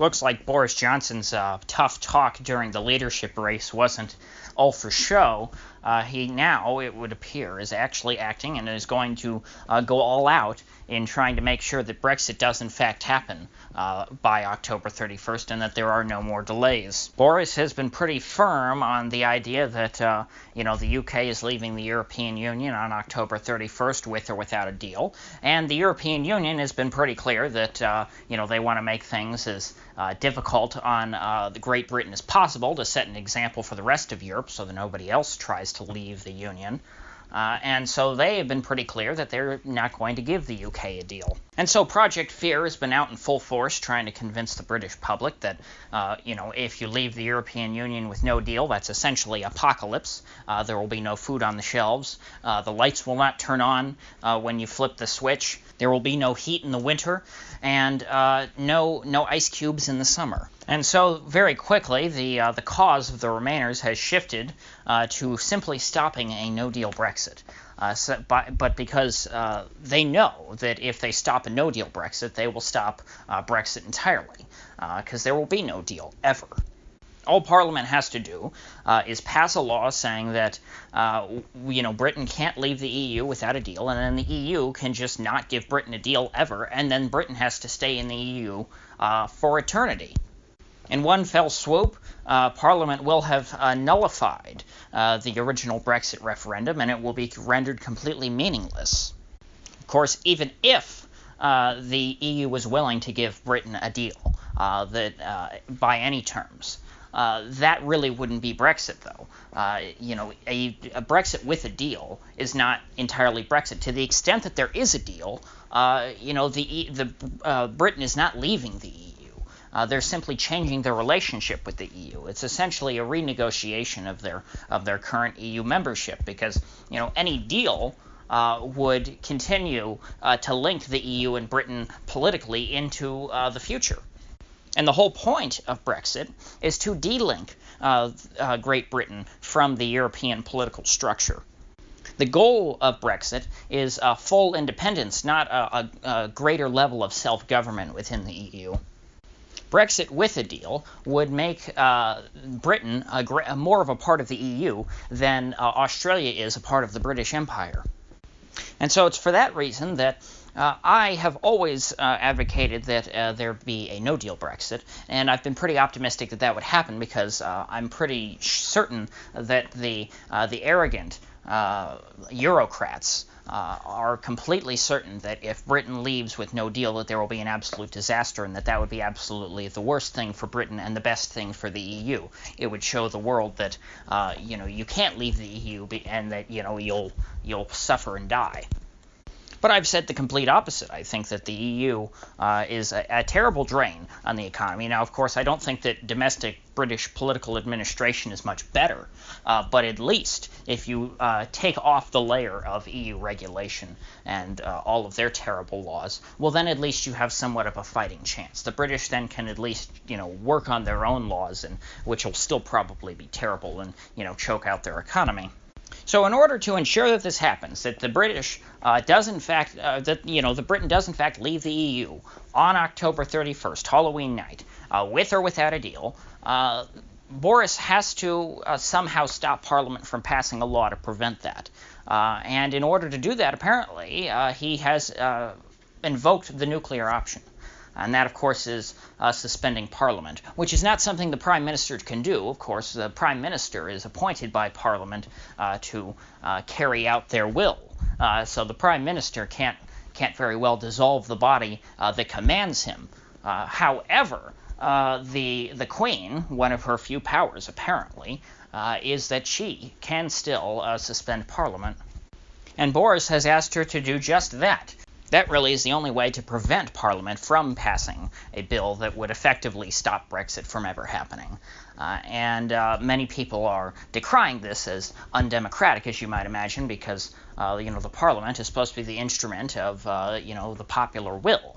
Looks like Boris Johnson's tough talk during the leadership race wasn't all for show. He now, it would appear, is actually acting and is going to go all out in trying to make sure that Brexit does in fact happen by October 31st and that there are no more delays. Boris has been pretty firm on the idea that the UK is leaving the European Union on October 31st with or without a deal, and the European Union has been pretty clear that they want to make things as difficult on the Great Britain as possible to set an example for the rest of Europe so that nobody else tries to leave the Union. And so they have been pretty clear that they're not going to give the UK a deal. And so Project Fear has been out in full force trying to convince the British public that, if you leave the European Union with no deal, that's essentially apocalypse. There will be no food on the shelves. The lights will not turn on when you flip the switch. There will be no heat in the winter, and no ice cubes in the summer. And so very quickly, the cause of the Remainers has shifted to simply stopping a no-deal Brexit. But because they know that if they stop a no-deal Brexit, they will stop Brexit entirely, because there will be no deal ever. All Parliament has to do is pass a law saying that Britain can't leave the EU without a deal, and then the EU can just not give Britain a deal ever, and then Britain has to stay in the EU for eternity. In one fell swoop, Parliament will have nullified the original Brexit referendum, and it will be rendered completely meaningless. Of course, even if the EU was willing to give Britain a deal by any terms, that really wouldn't be Brexit, though. A Brexit with a deal is not entirely Brexit. To the extent that there is a deal, Britain is not leaving the EU. They're simply changing their relationship with the EU. It's essentially a renegotiation of their current EU membership, because any deal would continue to link the EU and Britain politically into the future. And the whole point of Brexit is to de-link Great Britain from the European political structure. The goal of Brexit is full independence, not a greater level of self-government within the EU. Brexit with a deal would make Britain more of a part of the EU than Australia is a part of the British Empire. And so it's for that reason that I have always advocated that there be a no-deal Brexit, and I've been pretty optimistic that that would happen, because I'm pretty certain that the arrogant Eurocrats are completely certain that if Britain leaves with no deal, that there will be an absolute disaster, and that would be absolutely the worst thing for Britain and the best thing for the EU. It would show the world that you can't leave the EU, and that you'll suffer and die. But I've said the complete opposite. I think that the EU is a terrible drain on the economy. Now, of course, I don't think that domestic British political administration is much better, but at least if you take off the layer of EU regulation and all of their terrible laws, well, then at least you have somewhat of a fighting chance. The British then can at least, work on their own laws, and which will still probably be terrible and, choke out their economy. So in order to ensure that this happens, that the British the Britain does in fact leave the EU on October 31st, Halloween night, with or without a deal, Boris has to somehow stop Parliament from passing a law to prevent that. And in order to do that, apparently, he has invoked the nuclear option. And that, of course, is suspending Parliament, which is not something the Prime Minister can do. Of course, the Prime Minister is appointed by Parliament to carry out their will. So the Prime Minister can't very well dissolve the body that commands him. However, the Queen, one of her few powers apparently, is that she can still suspend Parliament. And Boris has asked her to do just that. That really is the only way to prevent Parliament from passing a bill that would effectively stop Brexit from ever happening. And many people are decrying this as undemocratic, as you might imagine, because the Parliament is supposed to be the instrument of the popular will.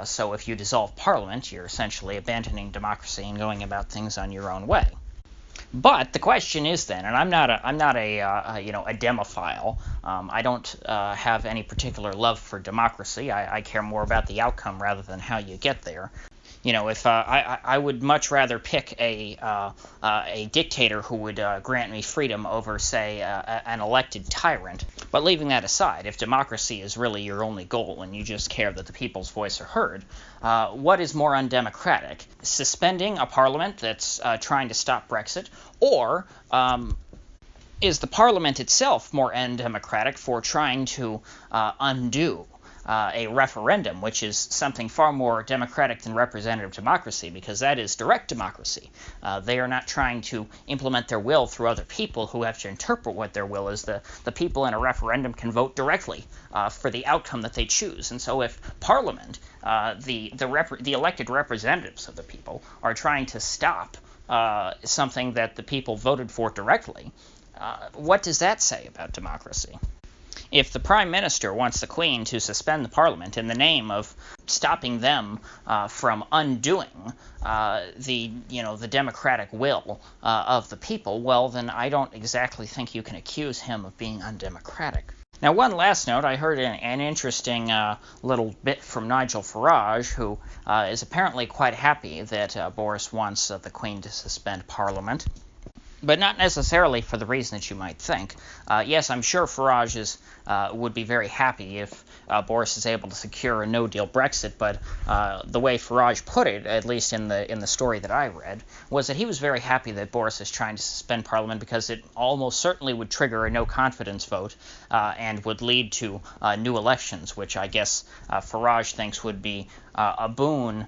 So if you dissolve Parliament, you're essentially abandoning democracy and going about things on your own way. But the question is then, and I'm not a demophile. I don't have any particular love for democracy. I care more about the outcome rather than how you get there. If I would much rather pick a dictator who would grant me freedom over, say, an elected tyrant. But leaving that aside, if democracy is really your only goal and you just care that the people's voice are heard, what is more undemocratic? Suspending a parliament that's trying to stop Brexit, or is the parliament itself more undemocratic for trying to undo a referendum, which is something far more democratic than representative democracy, because that is direct democracy. They are not trying to implement their will through other people who have to interpret what their will is. The people in a referendum can vote directly for the outcome that they choose. And so if Parliament, the elected representatives of the people, are trying to stop something that the people voted for directly, what does that say about democracy? If the Prime Minister wants the Queen to suspend the Parliament in the name of stopping them from undoing the democratic will of the people, well, then I don't exactly think you can accuse him of being undemocratic. Now, one last note, I heard an interesting little bit from Nigel Faraj, who is apparently quite happy that Boris wants the Queen to suspend Parliament. But not necessarily for the reason that you might think. Yes, I'm sure Faraj would be very happy if Boris is able to secure a no-deal Brexit, but the way Faraj put it, at least in the story that I read, was that he was very happy that Boris is trying to suspend Parliament because it almost certainly would trigger a no-confidence vote and would lead to new elections, which I guess Faraj thinks would be a boon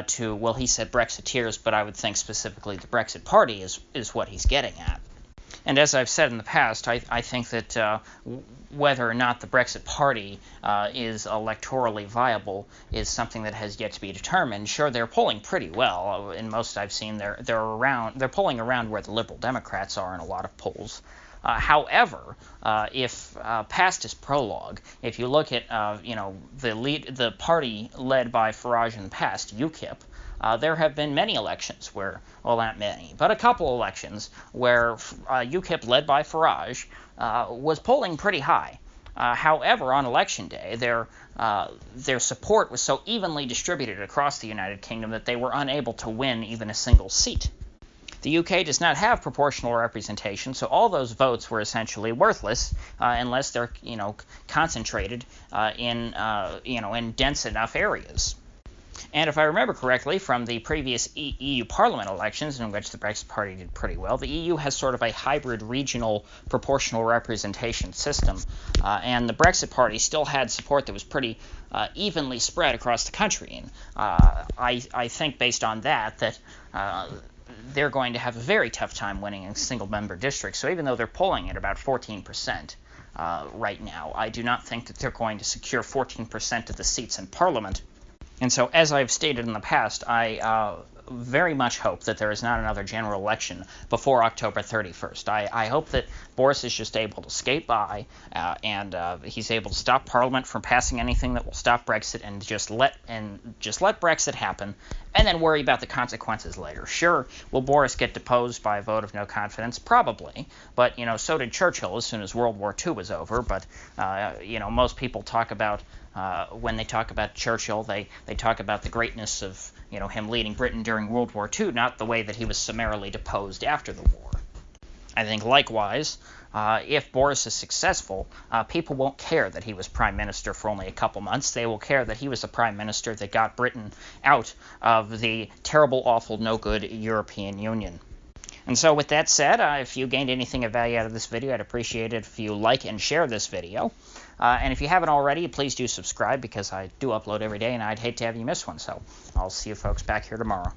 to, well, he said Brexiteers, but I would think specifically the Brexit Party is what he's getting at. And as I've said in the past, I think that whether or not the Brexit Party is electorally viable is something that has yet to be determined. Sure, they're polling pretty well. In most I've seen, they're polling around where the Liberal Democrats are in a lot of polls. However, if past is prologue, if you look at the party led by Faraj in the past, UKIP, there have been many elections where, well, not many, but a couple elections where UKIP led by Faraj was polling pretty high. However, on election day, their support was so evenly distributed across the United Kingdom that they were unable to win even a single seat. The UK does not have proportional representation, so all those votes were essentially worthless unless they're, concentrated in dense enough areas. And if I remember correctly from the previous EU Parliament elections, in which the Brexit Party did pretty well, the EU has sort of a hybrid regional proportional representation system, and the Brexit Party still had support that was pretty evenly spread across the country. And I think based on that they're going to have a very tough time winning in single-member districts. So even though they're polling at about 14% right now, I do not think that they're going to secure 14% of the seats in Parliament. And so, as I've stated in the past, I very much hope that there is not another general election before October 31st. I hope that Boris is just able to skate by and he's able to stop Parliament from passing anything that will stop Brexit and just let Brexit happen and then worry about the consequences later. Sure, will Boris get deposed by a vote of no confidence? Probably. But, so did Churchill as soon as World War II was over. But, most people talk about when they talk about Churchill, they talk about the greatness of him leading Britain during World War II, not the way that he was summarily deposed after the war. I think likewise, if Boris is successful, people won't care that he was Prime Minister for only a couple months. They will care that he was the Prime Minister that got Britain out of the terrible, awful, no good European Union. And so with that said, if you gained anything of value out of this video, I'd appreciate it if you like and share this video. And if you haven't already, please do subscribe because I do upload every day and I'd hate to have you miss one. So I'll see you folks back here tomorrow.